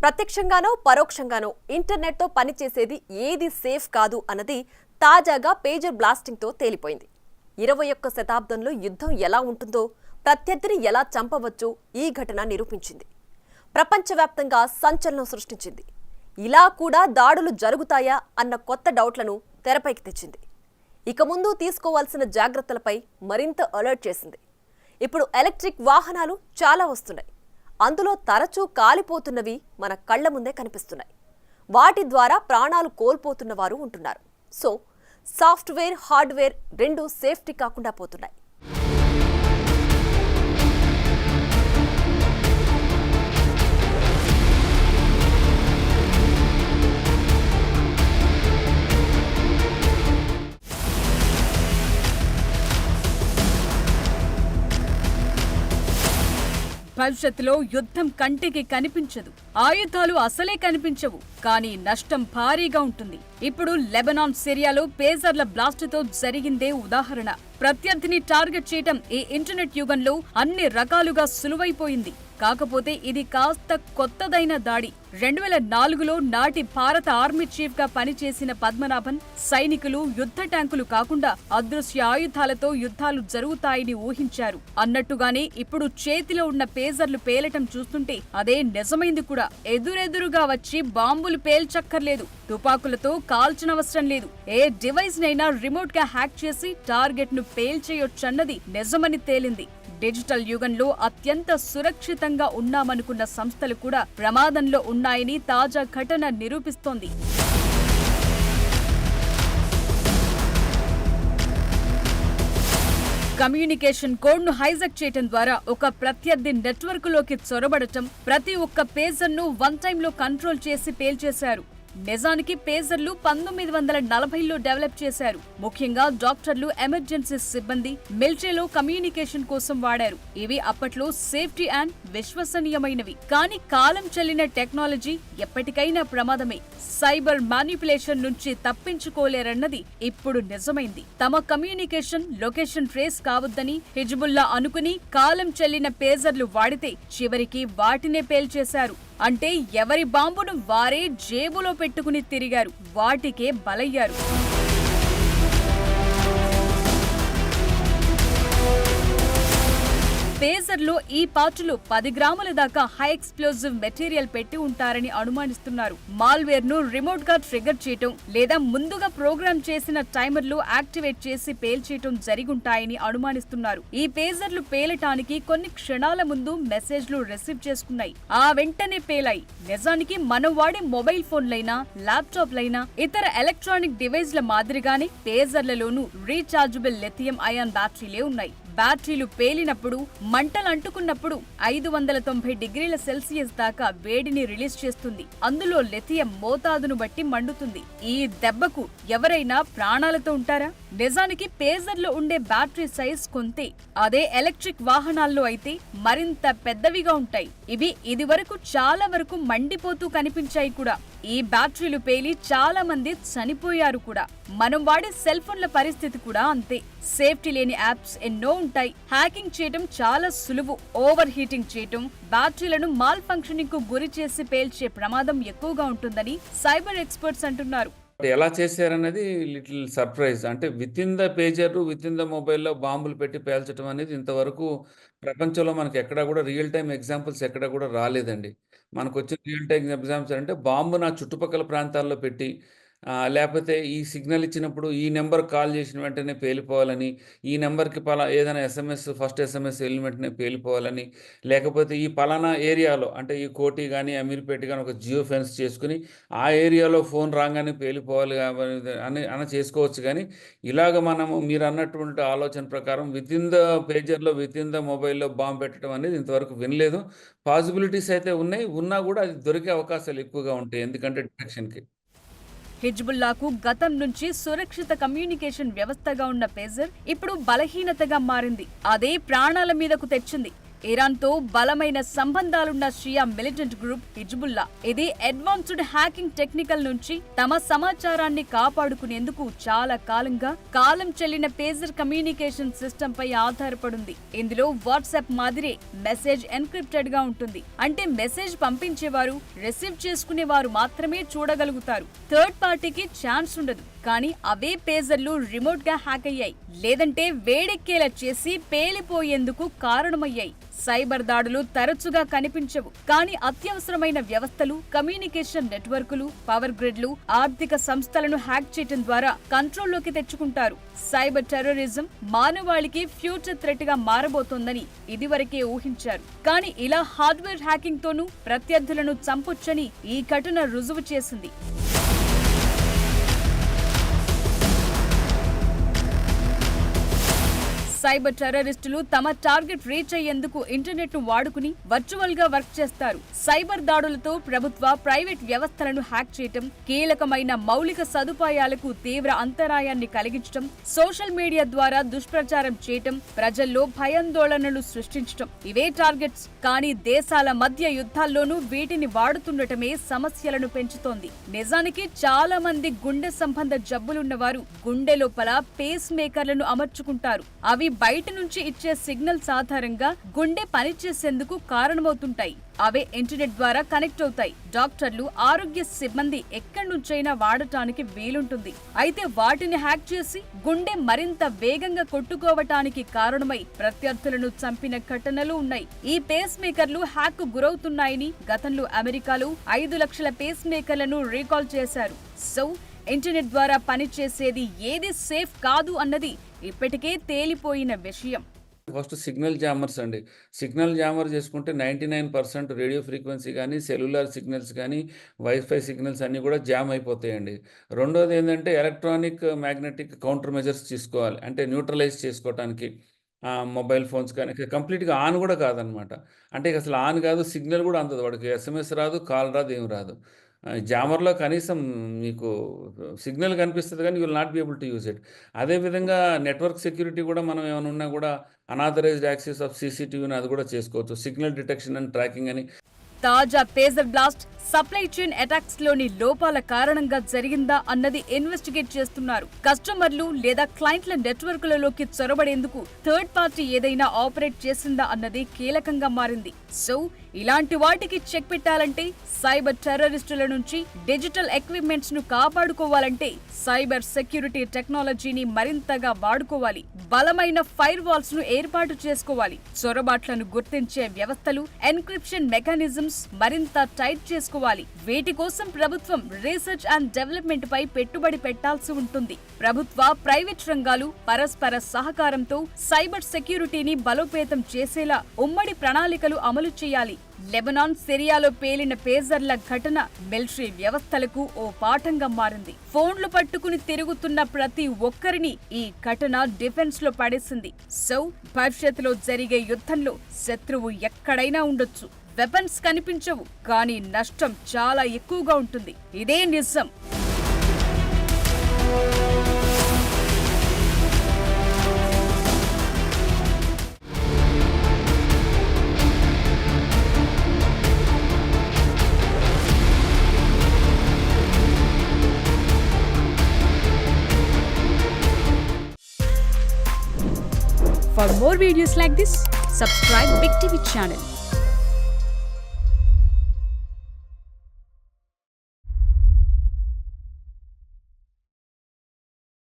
ప్రత్యక్షంగానో పరోక్షంగానో ఇంటర్నెట్తో పనిచేసేది ఏది సేఫ్ కాదు అన్నది తాజాగా పేజర్ బ్లాస్టింగ్తో తేలిపోయింది. 21వ శతాబ్దంలో యుద్ధం ఎలా ఉంటుందో, ప్రత్యర్థిని ఎలా చంపవచ్చో ఈ ఘటన నిరూపించింది. ప్రపంచవ్యాప్తంగా సంచలనం సృష్టించింది. ఇలా కూడా దాడులు జరుగుతాయా అన్న కొత్త డౌట్లను తెరపైకి తెచ్చింది. ఇక ముందు తీసుకోవాల్సిన జాగ్రత్తలపై మరింత అలర్ట్ చేసింది. ఇప్పుడు ఎలక్ట్రిక్ వాహనాలు చాలా వస్తున్నాయి. అందులో తరచూ కాలిపోతున్నవి మన కళ్ల ముందే కనిపిస్తున్నాయి. వాటి ద్వారా ప్రాణాలు కోల్పోతున్న వారు ఉంటున్నారు. సో సాఫ్ట్వేర్, హార్డ్వేర్ రెండూ సేఫ్టీ కాకుండా పోతున్నాయి. భవిష్యత్తులో యుద్ధం కంటికి కనిపించదు, ఆయుధాలు అసలే కనిపించవు, కానీ నష్టం భారీగా ఉంటుంది. ఇప్పుడు లెబనాన్, సిరియాలో పేజర్ల బ్లాస్ట్తో జరిగిందే ఉదాహరణ. ప్రత్యర్థిని టార్గెట్ చేయటం ఈ ఇంటర్నెట్ యుగంలో అన్ని రకాలుగా సులువైపోయింది. కాకపోతే ఇది కాస్త కొత్తదైన దాడి. 2004లో నాటి భారత ఆర్మీ చీఫ్ గా పనిచేసిన పద్మనాభన్ సైనికులు యుద్ధ ట్యాంకులు కాకుండా అదృశ్య ఆయుధాలతో యుద్ధాలు జరుగుతాయని ఊహించారు. అన్నట్టుగానే ఇప్పుడు చేతిలో ఉన్న పేజర్లు పేలటం చూస్తుంటే అదే నిజమైంది కూడా. ఎదురెదురుగా వచ్చి బాంబులు పేల్చక్కర్లేదు, తుపాకులతో కాల్చనవసరం లేదు. ఏ డివైస్ నైనా రిమోట్ గా హ్యాక్ చేసి టార్గెట్ ను పేల్చేయొచ్చన్నది నిజమని తేలింది. డిజిటల్ యుగంలో అత్యంత సురక్షితంగా ఉన్నామనుకున్న సంస్థలు కూడా ప్రమాదంలో ఉన్నాయని తాజా ఘటన నిరూపిస్తోంది. కమ్యూనికేషన్ కోడ్ ను హైజాక్ చేయటం ద్వారా ఒక ప్రత్యర్థి నెట్వర్క్ లోకి చొరబడటం, ప్రతి ఒక్క పేజర్ ను వన్ టైమ్ లో కంట్రోల్ చేసి పేల్చేశారు. నిజానికి పేజర్లు 1940లో డెవలప్ చేశారు. ముఖ్యంగా డాక్టర్లు, ఎమర్జెన్సీ సిబ్బంది, మిలిటరీలో కమ్యూనికేషన్ కోసం వాడారు. ఇవి అప్పట్లో సేఫ్టీ అండ్ విశ్వసనీయమైనవి. కానీ కాలం చెల్లిన టెక్నాలజీ ఎప్పటికైనా ప్రమాదమే. సైబర్ మానిపులేషన్ నుంచి తప్పించుకోలేరన్నది ఇప్పుడు నిజమైంది. తమ కమ్యూనికేషన్, లొకేషన్ ట్రేస్ కావద్దని హిజ్బుల్లా అనుకుని కాలం చెల్లిన పేజర్లు వాడితే చివరికి వాటినే పేల్చేశారు. అంటే ఎవరి బాంబును వారే జేబులో పెట్టుకుని తిరిగారు, వాటికే బలయ్యారు. పేజర్లో ఈ పార్టులో 10 గ్రాముల దాకా హై ఎక్స్ప్లోజివ్ మెటీరియల్ పెట్టి ఉంటారని అనుమానిస్తున్నారు. మాల్వేర్ ను రిమోట్ గా ట్రిగర్ చేయటం లేదా ముందుగా ప్రోగ్రామ్ చేసిన టైమర్లు యాక్టివేట్ చేసి పేల్చేయటం జరిగుంటాయని అనుమానిస్తున్నారు. ఈ పేజర్లు పేలటానికి కొన్ని క్షణాల ముందు మెసేజ్లు రిసీవ్ చేసుకున్నాయి, ఆ వెంటనే పేలాయి. నిజానికి మనం వాడే మొబైల్ ఫోన్లైనా, ల్యాప్టాప్లైనా, ఇతర ఎలక్ట్రానిక్ డివైజ్ల మాదిరిగానే పేజర్లలోనూ రీఛార్జబుల్ లిథియం అయాన్ బ్యాటరీలే ఉన్నాయి. బ్యాటరీలు పేలినప్పుడు, మంటలు అంటుకున్నప్పుడు 590 డిగ్రీల సెల్సియస్ దాకా వేడిని రిలీజ్ చేస్తుంది. అందులో లిథియం మోతాదును బట్టి మండుతుంది. ఈ దెబ్బకు ఎవరైనా ప్రాణాలతో ఉంటారా? నిజానికి పేజర్లో ఉండే బ్యాటరీ సైజ్ కొంతే. అదే ఎలక్ట్రిక్ వాహనాల్లో అయితే మరింత పెద్దవిగా ఉంటాయి. ఇవి ఇదివరకు చాలా వరకు మండిపోతూ కనిపించాయి కూడా. ఈ బ్యాటరీలు పేలి చాలా మంది చనిపోయారు కూడా. మనం వాడే సెల్ ఫోన్ల పరిస్థితి కూడా అంతే. సేఫ్టీ లేని యాప్స్ ఎన్నో ఉంటాయి. హ్యాకింగ్ చేయటం చాలా సులువు. ఓవర్ హీటింగ్ చేయటం, బ్యాటరీలను మాల్ ఫంక్షనింగ్ కు గురి చేసి పేల్చే ప్రమాదం ఎక్కువగా ఉంటుందని సైబర్ ఎక్స్పర్ట్స్ అంటున్నారు. ఎలా చేశారన్నది లిటిల్ సర్ప్రైజ్. అంటే with in the pager, with in the మొబైల్లో బాంబులు పెట్టి పేల్చడం అనేది ఇంతవరకు ప్రపంచంలో మనకి ఎక్కడా కూడా రియల్ టైం ఎగ్జాంపుల్స్ ఎక్కడా కూడా రాలేదండి. మనకు వచ్చిన రియల్ టైం ఎగ్జాంపుల్స్ అంటే బాంబు నా చుట్టుపక్కల ప్రాంతాల్లో పెట్టి లేకపోతే ఈ సిగ్నల్ ఇచ్చినప్పుడు ఈ నెంబర్ కాల్ చేసిన వెంటనే పేలిపోవాలని, ఈ నెంబర్కి ఏదైనా ఫస్ట్ ఎస్ఎంఎస్ వెళ్ళిన వెంటనే పేలిపోవాలని, లేకపోతే ఈ పలానా ఏరియాలో అంటే ఈ కోటి కానీ అమీర్పేట కానీ ఒక జియో ఫెన్స్ చేసుకుని ఆ ఏరియాలో ఫోన్ రాగానే పేలిపోవాలి అని చేసుకోవచ్చు. కానీ ఇలాగ మనము మీరు అన్నటువంటి ఆలోచన ప్రకారం విత్ ఇన్ ద పేజర్లో, విత్ ఇన్ ద మొబైల్లో బాంబు పెట్టడం అనేది ఇంతవరకు వినలేదు. పాసిబిలిటీస్ అయితే ఉన్నాయి, ఉన్నా కూడా అది దొరికే అవకాశాలు ఎక్కువగా ఉంటాయి, ఎందుకంటే డిటెక్షన్కి. హిజ్బుల్లాకు గతం నుంచి సురక్షిత కమ్యూనికేషన్ వ్యవస్థగా ఉన్న పేజర్ ఇప్పుడు బలహీనతగా మారింది. అదే ప్రాణాల మీదకు తెచ్చింది. ఇరాన్తో బలమైన సంబంధాలున్న షియా మిలిటెంట్ గ్రూప్ హిజ్బుల్లా ఇది అడ్వాన్స్డ్ హ్యాకింగ్ టెక్నికల్ నుంచి తమ సమాచారాన్ని కాపాడుకునేందుకు చాలా కాలంగా కాలం చెల్లిన పేజర్ కమ్యూనికేషన్ సిస్టమ్ పై ఆధారపడింది. ఇందులో వాట్సాప్ మాదిరే మెసేజ్ ఎన్క్రిప్టెడ్ గా ఉంటుంది. అంటే మెసేజ్ పంపించేవారు రిసీవ్ చేసుకునేవారు మాత్రమే చూడగలుగుతారు. థర్డ్ పార్టీకి ఛాన్స్ ఉండదు. కానీ అవే పేజర్లు రిమోట్ గా హ్యాక్ అయ్యాయి, లేదంటే వేడెక్కేలా చేసి పేలిపోయేందుకు కారణమయ్యాయి. సైబర్ దాడులు తరచుగా కనిపించవు, కానీ అత్యవసరమైన వ్యవస్థలు, కమ్యూనికేషన్ నెట్వర్కులు, పవర్ గ్రిడ్లు, ఆర్థిక సంస్థలను హ్యాక్ చేయడం ద్వారా కంట్రోల్లోకి తెచ్చుకుంటారు. సైబర్ టెర్రరిజం మానవాళికి ఫ్యూచర్ థ్రెట్ గా మారబోతోందని ఇదివరకే ఊహించారు. కానీ ఇలా హార్డ్వేర్ హ్యాకింగ్ తోనూ ప్రత్యర్థులను చంపొచ్చని ఈ ఘటన రుజువు చేసింది. సైబర్ టెర్రరిస్టులు తమ టార్గెట్ రీచ్ అయ్యేందుకు ఇంటర్నెట్ ను వాడుకుని వర్చువల్ గా వర్క్ చేస్తారు. సైబర్ దాడులతో ప్రభుత్వ, ప్రైవేట్ వ్యవస్థలను హ్యాక్ చేయటం, కీలకమైన మౌలిక సదుపాయాలకు తీవ్ర అంతరాయాన్ని కలిగించటం, సోషల్ మీడియా ద్వారా దుష్ప్రచారం చేయటం, ప్రజల్లో భయాందోళనలు సృష్టించటం ఇవే టార్గెట్స్. కానీ దేశాల మధ్య యుద్ధాల్లోనూ వీటిని వాడుతుండటమే సమస్యలను పెంచుతోంది. నిజానికి చాలా మంది గుండె సంబంధ జబ్బులున్నవారు గుండె లోపల పేస్ మేకర్లను అమర్చుకుంటారు. అవి బయట నుంచి ఇచ్చే సిగ్నల్స్ ఆధారంగా గుండె పనిచేసేందుకు కారణమవుతుంటాయి. అవే ఇంటర్నెట్ ద్వారా కనెక్ట్ అవుతాయి. డాక్టర్లు, ఆరోగ్య సిబ్బంది ఎక్కడి నుంచైనా వాడటానికి వీలుంటుంది. అయితే వాటిని హ్యాక్ చేసి గుండె మరింత వేగంగా కొట్టుకోవటానికి కారణమై ప్రత్యర్థులను చంపిన ఘటనలు ఉన్నాయి. ఈ పేస్ మేకర్లు హ్యాక్ కు గురవుతున్నాయని గతంలో అమెరికాలో 5 లక్షల పేస్ మేకర్లను రీకాల్ చేశారు. సో ఇంటర్నెట్ ద్వారా పనిచేసేది ఏది సేఫ్ కాదు అన్నది ఇప్పటికే తేలిపోయిన విషయం. ఫస్ట్ సిగ్నల్ జామర్స్ అండి. సిగ్నల్ జామర్ చేసుకుంటే 99% రేడియో ఫ్రీక్వెన్సీ కానీ, సెల్యులార్ సిగ్నల్స్ కానీ, వైఫై సిగ్నల్స్ అన్నీ కూడా జామ్ అయిపోతాయండి. రెండోది ఏంటంటే ఎలక్ట్రానిక్ మ్యాగ్నెటిక్ కౌంటర్ మెజర్స్ తీసుకోవాలి. అంటే న్యూట్రలైజ్ చేసుకోవటానికి మొబైల్ ఫోన్స్ కానీ కంప్లీట్గా ఆన్ కూడా కాదనమాట. అంటే అసలు ఆన్ కాదు, సిగ్నల్ కూడా అందదు. వాడికి SMS రాదు, కాల్ రాదు, ఏం రాదు. జామర్లో కనీసం మీకు సిగ్నల్ కనిపిస్తుంది కానీ you will not be able to use it. అదేవిధంగా నెట్వర్క్ సెక్యూరిటీ కూడా మనం ఏమైనా ఉన్నా కూడా అనాథరైజ్డ్ యాక్సెస్ ఆఫ్ CCTVని అది కూడా చేసుకోవచ్చు. సిగ్నల్ డిటెక్షన్ అండ్ ట్రాకింగ్ అని. తాజా pager blast supply chain attacks లోని లోపాల కారణంగా జరిగిందా అన్నది ఇన్వెస్టిగేట్ చేస్తున్నారు. కస్టమర్లు లేదా క్లయింట్ల నెట్వర్క్లలోకి చొరబడేందుకు థర్డ్ పార్టీ ఏదైనా ఆపరేట్ చేసిందా అన్నది కీలకంగా మారింది. సో ఇలాంటి వాటికి చెక్ పెట్టాలంటే, సైబర్ టెర్రరిస్టుల నుంచి డిజిటల్ ఎక్విప్మెంట్స్ ను కాపాడుకోవాలంటే సైబర్ సెక్యూరిటీ టెక్నాలజీని మరింతగా వాడుకోవాలి. బలమైన ఫైర్ వాల్స్ ను ఏర్పాటు చేసుకోవాలి. చొరబాట్లను గుర్తించే వ్యవస్థలు, ఎన్క్రిప్షన్ మెకానిజమ్స్ మరింత టైట్ చేసుకోవాలి. వీటి కోసం ప్రభుత్వం రీసెర్చ్ అండ్ డెవలప్మెంట్ పై పెట్టుబడి పెట్టాల్సి ఉంటుంది. ప్రభుత్వ, ప్రైవేట్ రంగాలు పరస్పర సహకారంతో సైబర్ సెక్యూరిటీని బలోపేతం చేసేలా ఉమ్మడి ప్రణాళికలు అమలు చేయాలి. లెబనాన్, సిరియాలో పేలిన పేజర్ల ఘటన మిలిటరీ వ్యవస్థలకు ఓ పాఠంగా మారింది. ఫోన్లు పట్టుకుని తిరుగుతున్న ప్రతి ఒక్కరిని ఈ ఘటన డిఫెన్స్ లో పడేసింది. సో భవిష్యత్తులో జరిగే యుద్ధంలో శత్రువు ఎక్కడైనా ఉండొచ్చు. వెపన్స్ కనిపించవు, కానీ నష్టం చాలా ఎక్కువగా ఉంటుంది. ఇదే నిజం. For more videos like this, subscribe Big TV channel.